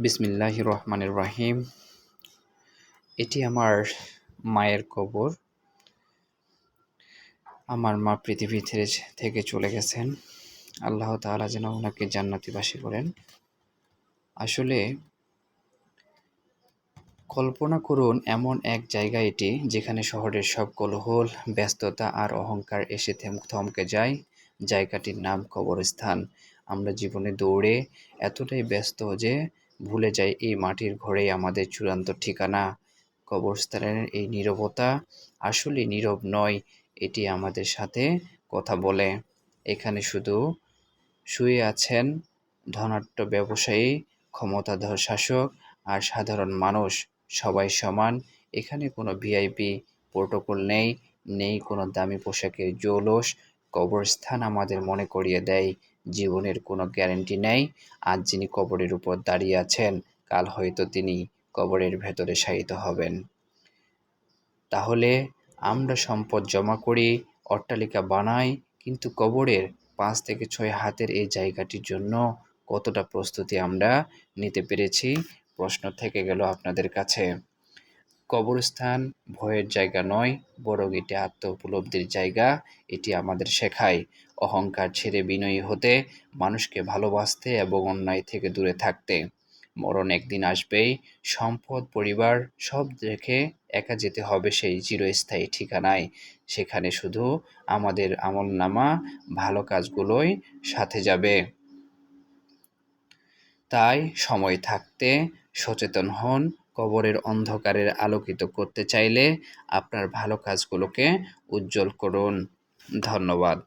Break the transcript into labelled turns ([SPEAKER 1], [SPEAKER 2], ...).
[SPEAKER 1] বিসমিল্লাহির রহমানির রহিম। এটি আমার মায়ের কবর। আমার মা পৃথিবী থেকে চলে গেছেন। আল্লাহ তাআলা যেন ওনাকে জান্নাতিবাসী করেন। আসলে কল্পনা করুন, এমন এক জায়গা এটি যেখানে শহরের সব কোলাহল, ব্যস্ততা আর অহংকার এসে থমকে যায়। জায়গাটির নাম কবরস্থান। আমরা জীবনে দৌড়ে এতটাই ব্যস্ত যে ভুলে যাই এই মাটির ঘরেই আমাদের চূড়ান্ত ঠিকানা। কবরস্থানের এই নীরবতা আসলে নীরব নয়, এটি আমাদের সাথে কথা বলে। এখানে শুধু শুয়ে আছেন ধনাঢ্য ব্যবসায়ী, ক্ষমতাধর শাসক আর সাধারণ মানুষ, সবাই সমান। এখানে কোনো ভিআইপি প্রোটোকল নেই, নেই কোনো দামি পোশাকের জৌলুস। কবরস্থান আমাদের মনে করিয়ে দেয় জীবনের কোনো গ্যারান্টি নেই। আজ যিনি কবরের উপর দাঁড়িয়ে আছেন, কাল হয়তো তিনি কবরের ভেতরে শায়িত হবেন। তাহলে আমরা সম্পদ জমা করি, অট্টালিকা বানাই, কিন্তু কবরের ৫ থেকে ৬ হাতের এই জায়গাটির জন্য কতটা প্রস্তুতি আমরা নিতে পেরেছি? প্রশ্ন থেকে গেল আপনাদের কাছে। কবরস্থান ভয়ের জায়গা নয়, বরং এটি আত্ম উপলব্ধির জায়গা। এটি আমাদের শেখায় অহংকার ছেড়ে বিনয়ী হতে, মানুষকে ভালোবাসতে এবং অন্যায় থেকে দূরে থাকতে। মরণ একদিন আসবেই, সম্পদ, পরিবার সব রেখে একা যেতে হবে সেই চিরস্থায়ী ঠিকানায়। সেখানে শুধু আমাদের আমলনামা, ভালো কাজগুলোই সাথে যাবে। তাই সময় থাকতে সচেতন হন। কবরের অন্ধকারের আলোকিত করতে চাইলে আপনার ভালো কাজগুলোকে উজ্জ্বল করুন। ধন্যবাদ।